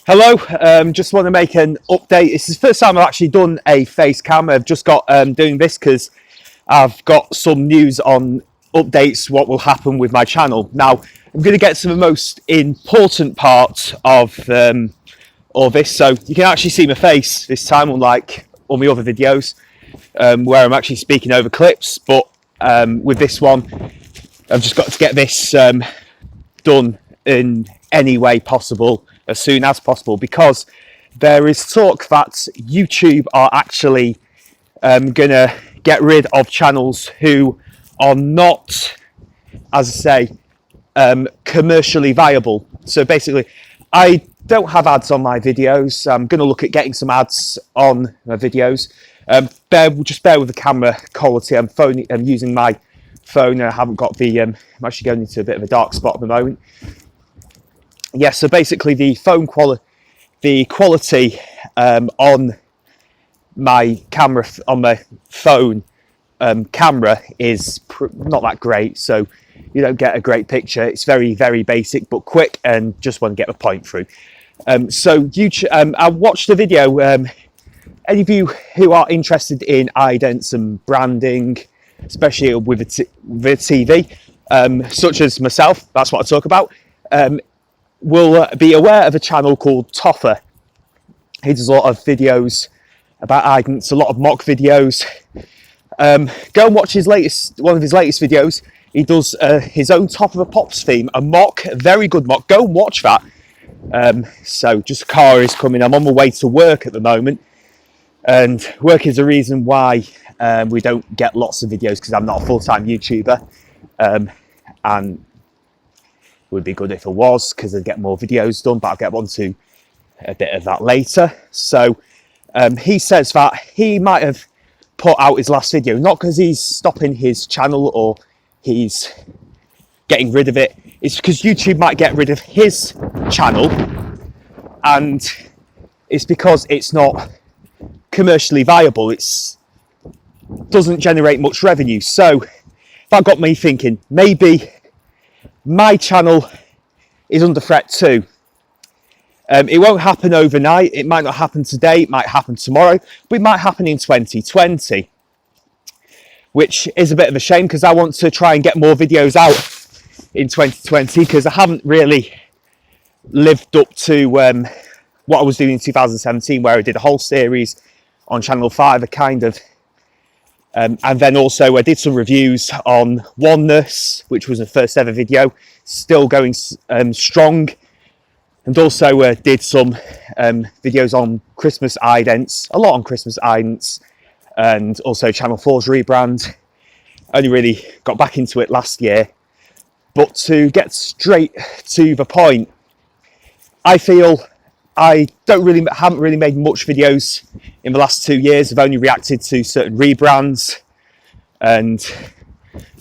Hello, just want to make an update. This is the first time I've actually done a face cam. I've just got doing this because I've got some news on updates, what will happen with my channel. Now, I'm going to get to the most important part of all this. So you can actually see my face this time, unlike all my other videos where I'm actually speaking over clips. But with this one, I've just got to get this done in any way possible, as soon as possible, because there is talk that YouTube are actually gonna get rid of channels who are not, as I say, commercially viable. So basically, I don't have ads on my videos. I'm gonna look at getting some ads on my videos. Just bear with the camera quality. I'm using my phone and I haven't got the I'm actually going into a bit of a dark spot at the moment. Yeah, so basically the quality on my camera, on my phone camera is not that great, so you don't get a great picture. It's very, very basic but quick, and just want to get the point through. So YouTube, I watched the video. Any of you who are interested in idents and branding, especially with the TV, such as myself, that's what I talk about, will be aware of a channel called Toffer. He does a lot of videos about idents, a lot of mock videos. Go and watch one of his latest videos. He does his own Top of a Pops theme, a mock, a very good mock. Go and watch that. So just a car is coming. I'm on my way to work at the moment, and work is the reason why we don't get lots of videos, because I'm not a full-time YouTuber, and would be good if it was, because I'd get more videos done, but I'll get on to a bit of that later. So he says that he might have put out his last video, not because he's stopping his channel or he's getting rid of it, it's because YouTube might get rid of his channel, and it's because it's not commercially viable. It doesn't generate much revenue. So that got me thinking, maybe my channel is under threat too. It won't happen overnight. It might not happen today. It might happen tomorrow, but it might happen in 2020, which is a bit of a shame, because I want to try and get more videos out in 2020, because I haven't really lived up to what I was doing in 2017, where I did a whole series on Channel 5, and then also I did some reviews on Oneness, which was the first ever video, still going strong. And also did some videos on Christmas idents, a lot on Christmas idents, and also Channel 4's rebrand. Only really got back into it last year. But to get straight to the point, I feel I haven't really made much videos in the last 2 years. I've only reacted to certain rebrands and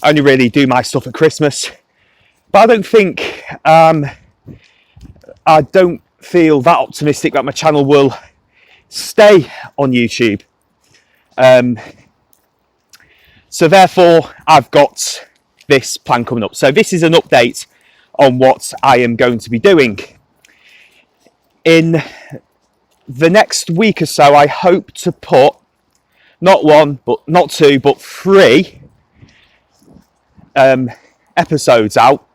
only really do my stuff at Christmas. But I don't feel that optimistic that my channel will stay on YouTube. So therefore, I've got this plan coming up. So this is an update on what I am going to be doing. In the next week or so, I hope to put not one, but not two, but 3 episodes out.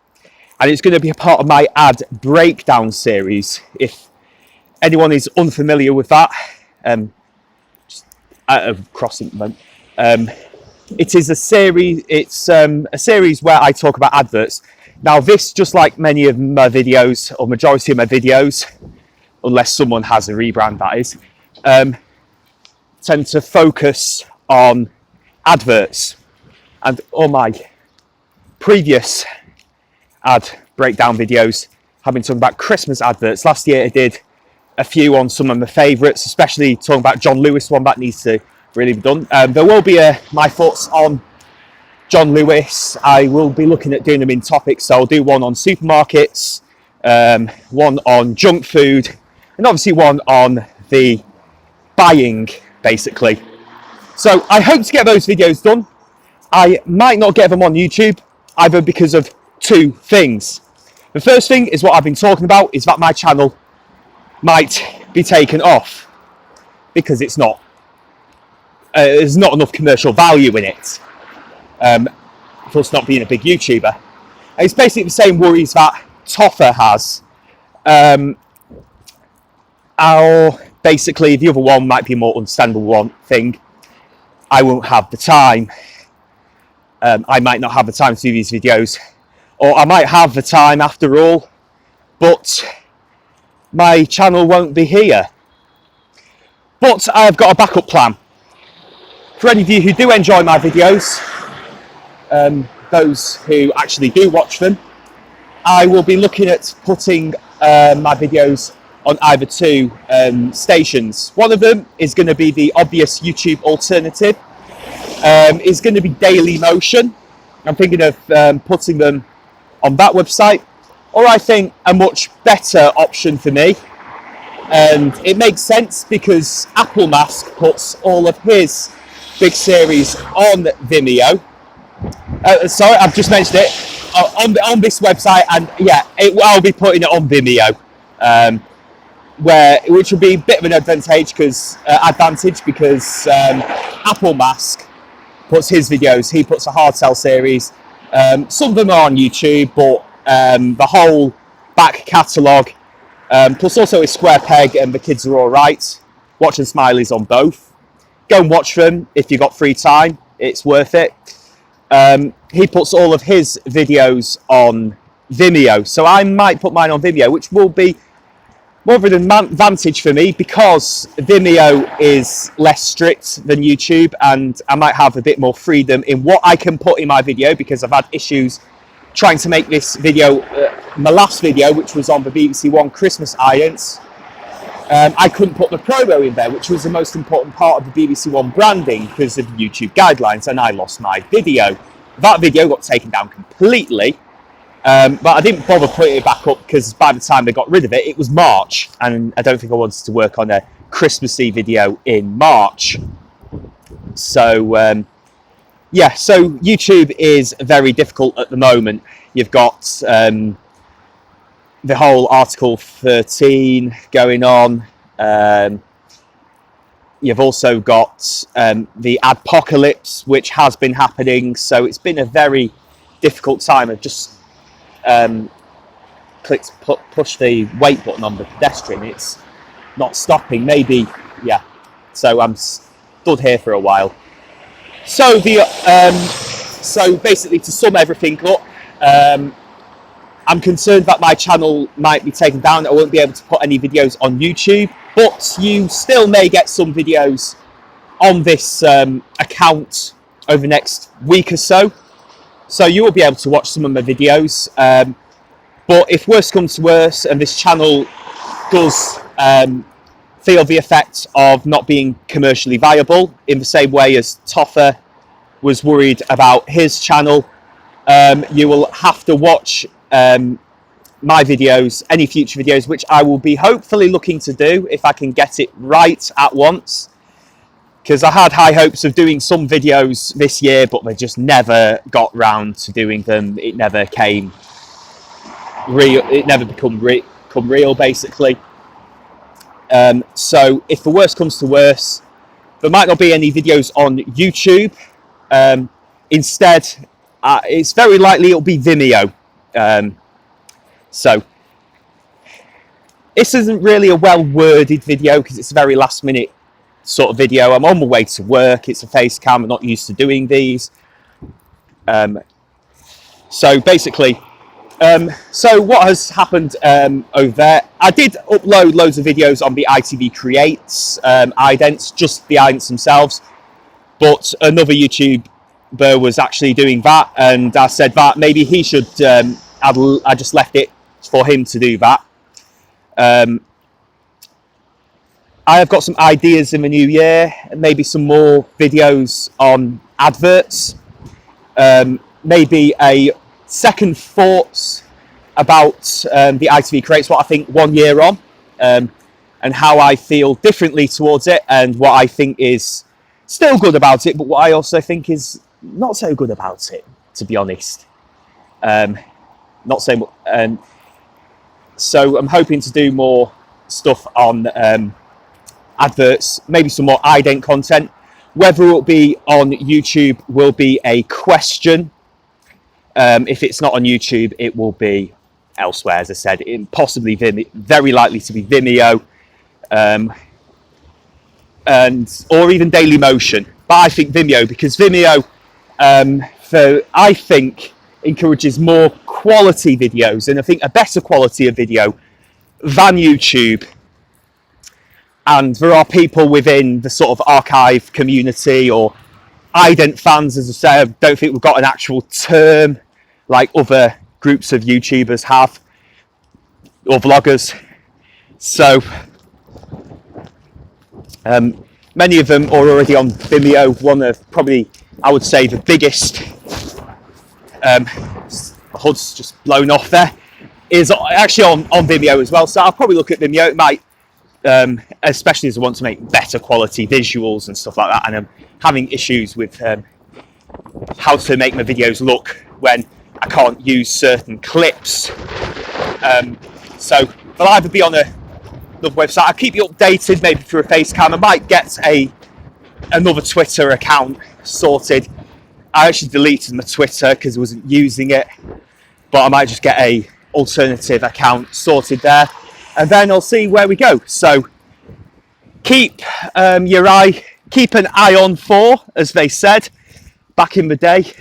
And it's going to be a part of my ad breakdown series. If anyone is unfamiliar with that, it is a series. It's a series where I talk about adverts. Now, this, just like many of my videos, or majority of my videos, unless someone has a rebrand, that is, tend to focus on adverts. And all my previous ad breakdown videos have been talking about Christmas adverts. Last year I did a few on some of my favourites, especially talking about John Lewis, one that needs to really be done. There will be my thoughts on John Lewis. I will be looking at doing them in topics, so I'll do one on supermarkets, one on junk food, and obviously one on the buying, basically. So I hope to get those videos done. I might not get them on YouTube, either because of 2 things. The first thing is what I've been talking about, is that my channel might be taken off because it's not there's not enough commercial value in it, plus not being a big YouTuber. And it's basically the same worries that Toffer has. Basically, the other one might be a more understandable one thing. I won't have the time. I might not have the time to do these videos, or I might have the time after all, but my channel won't be here. But I've got a backup plan. For any of you who do enjoy my videos, those who actually do watch them, I will be looking at putting my videos on either two stations. One of them is going to be the obvious YouTube alternative. Is going to be Daily Motion. I'm thinking of putting them on that website. Or I think a much better option for me, and it makes sense because Apple Mask puts all of his big series on Vimeo. Sorry, I've just mentioned it on this website, and yeah, I'll be putting it on Vimeo, which will be a bit of an advantage because Apple Mask puts his videos. He puts a hard sell series. Some of them are on YouTube, but the whole back catalogue, plus also his Square Peg and The Kids Are Alright. Watch and Smiley's on both. Go and watch them if you've got free time. It's worth it. He puts all of his videos on Vimeo, so I might put mine on Vimeo, which will be more of an advantage for me because Vimeo is less strict than YouTube, and I might have a bit more freedom in what I can put in my video because I've had issues trying to make this video, my last video, which was on the BBC One Christmas Idents. I couldn't put the promo in there, which was the most important part of the BBC One branding because of YouTube guidelines, and I lost my video. That video got taken down completely. But I didn't bother putting it back up because by the time they got rid of it, it was March, and I don't think I wanted to work on a Christmassy video in March. So, yeah, so YouTube is very difficult at the moment. You've got the whole Article 13 going on. You've also got the adpocalypse, which has been happening. So it's been a very difficult time of just push the wait button on the pedestrian. It's not stopping. Maybe, yeah. So I'm stood here for a while. So so basically, to sum everything up, I'm concerned that my channel might be taken down. I won't be able to put any videos on YouTube, but you still may get some videos on this account over the next week or so. So you will be able to watch some of my videos. But if worse comes to worse and this channel does feel the effects of not being commercially viable in the same way as Toffer was worried about his channel, you will have to watch my videos, any future videos, which I will be hopefully looking to do if I can get it right at once. Because I had high hopes of doing some videos this year, but they just never got round to doing them. It never came real. It never become real, basically. So if the worst comes to worse, there might not be any videos on YouTube. Instead, it's very likely it'll be Vimeo. So this isn't really a well-worded video because it's a very last-minute sort of video. I'm on my way to work. It's a face cam. I'm not used to doing these. So basically, so what has happened over there? I did upload loads of videos on the ITV Creates idents, just the idents themselves. But another YouTuber was actually doing that, and I said that maybe he should. I just left it for him to do that. I have got some ideas in the new year, maybe some more videos on adverts, maybe a second thoughts about the ITV Creates, what I think 1 year on, and how I feel differently towards it, and what I think is still good about it, but what I also think is not so good about it, to be honest. Not so much. So I'm hoping to do more stuff on adverts, maybe some more ident content. Whether it will be on YouTube will be a question. If it's not on YouTube, it will be elsewhere, as I said, possibly Vimeo, very likely to be Vimeo, or even Dailymotion. But I think Vimeo, because Vimeo, I think, encourages more quality videos, and I think a better quality of video than YouTube. And there are people within the sort of archive community or ident fans, as I say, I don't think we've got an actual term like other groups of YouTubers have, or vloggers. So many of them are already on Vimeo. One of probably, I would say, the biggest, HUD's just blown off there, is actually on Vimeo as well. So I'll probably look at Vimeo. It might, especially as I want to make better quality visuals and stuff like that, and I'm having issues with how to make my videos look when I can't use certain clips. So they'll either be on another website. I'll keep you updated, maybe through a Facecam. I might get another Twitter account sorted. I actually deleted my Twitter because I wasn't using it, but I might just get a alternative account sorted there, and then I'll see where we go. So keep an eye on for, as they said back in the day.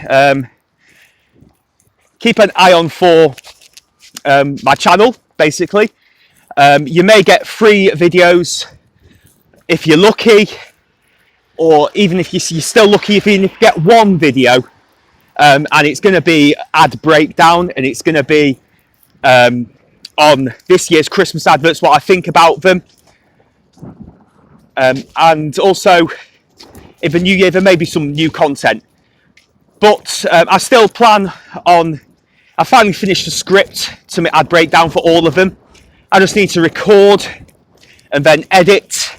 Keep an eye on for my channel, basically. You may get free videos if you're lucky, or even if you're still lucky, if you get one video, and it's going to be ad breakdown, and it's going to be on this year's Christmas adverts, what I think about them. And also, in the new year, there may be some new content. But I still plan on, I finally finished the script to make ad breakdown for all of them. I just need to record and then edit.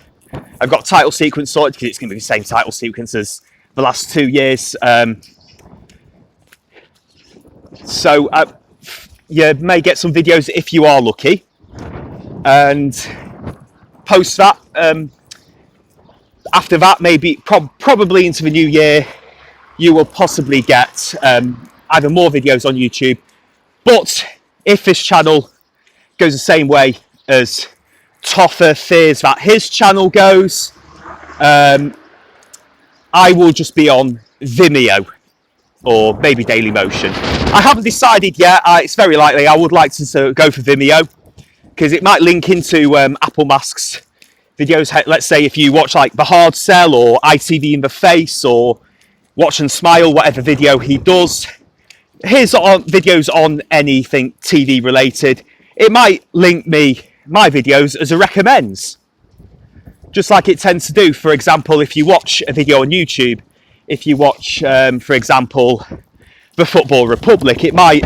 I've got title sequence sorted because it's going to be the same title sequence as the last 2 years. So you may get some videos if you are lucky, and post that. After that, maybe probably into the new year, you will possibly get either more videos on YouTube. But if this channel goes the same way as Toffer fears that his channel goes, I will just be on Vimeo or maybe Dailymotion. I haven't decided yet. It's very likely I would like to go for Vimeo because it might link into Apple Mask's videos. Let's say if you watch like The Hard Sell or ITV in the Face or Watch and Smile, whatever video he does, his videos on anything TV related, it might link my videos as a recommends, just like it tends to do. For example, if you watch a video on YouTube, if you watch, for example, The Football Republic, it might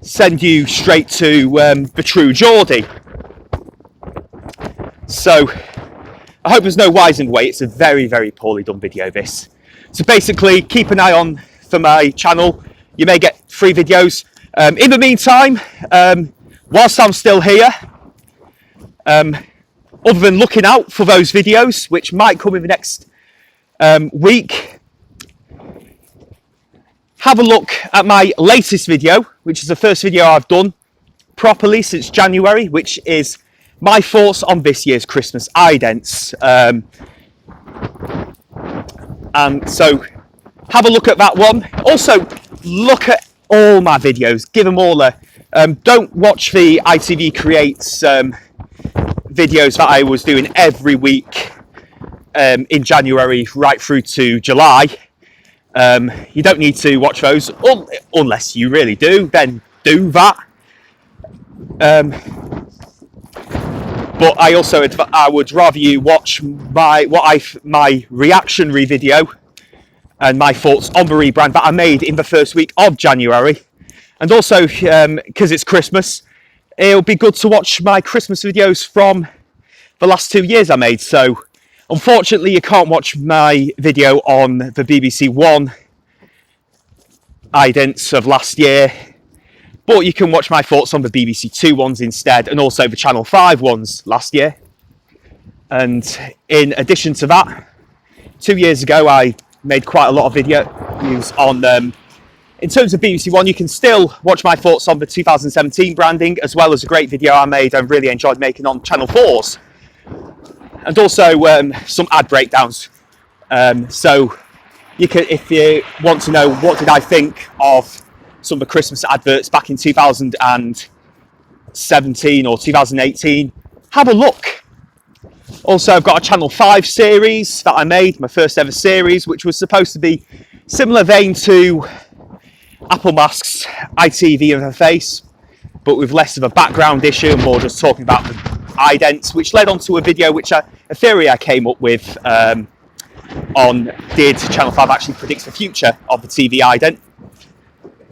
send you straight to The True Geordie. So I hope there's no wising away. It's a very, very poorly done video, this. So basically, keep an eye on for my channel. You may get free videos. In the meantime, whilst I'm still here, other than looking out for those videos, which might come in the next week, have a look at my latest video, which is the first video I've done properly since January, which is my thoughts on this year's Christmas idents. And so have a look at that one. Also, look at all my videos, give them all a don't watch the ITV Creates videos that I was doing every week in January right through to July. You don't need to watch those unless you really do, then do that. But I also I would rather you watch my reactionary video and my thoughts on the rebrand that I made in the first week of January. And also, because it's Christmas, it'll be good to watch my Christmas videos from the last 2 years I made. So, unfortunately, you can't watch my video on the BBC One idents of last year. But you can watch my thoughts on the BBC Two ones instead, and also the Channel 5 ones last year. And in addition to that, 2 years ago I made quite a lot of videos on in terms of BBC One. You can still watch my thoughts on the 2017 branding, as well as a great video I made and really enjoyed making on Channel 4's, and also some ad breakdowns. So you can, if you want to know what did I think of some of the Christmas adverts back in 2017 or 2018, have a look. Also, I've got a Channel 5 series that I made, my first ever series, which was supposed to be similar vein to Apple Mask's ITV of her face, but with less of a background issue and more just talking about the idents, which led on to a video a theory I came up with on did Channel 5 actually predict the future of the TV ident.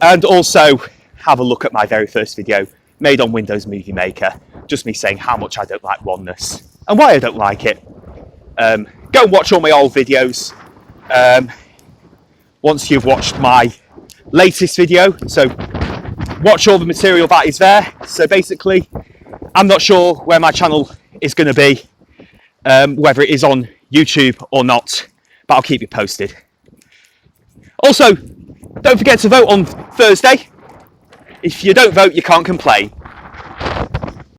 And also have a look at my very first video made on Windows Movie Maker, just me saying how much I don't like Oneness and why I don't like it. Go and watch all my old videos once you've watched my latest video, so watch all the material that is there. So basically, I'm not sure where my channel is going to be, whether it is on YouTube or not, but I'll keep you posted. Also, don't forget to vote on Thursday. If you don't vote, you can't complain.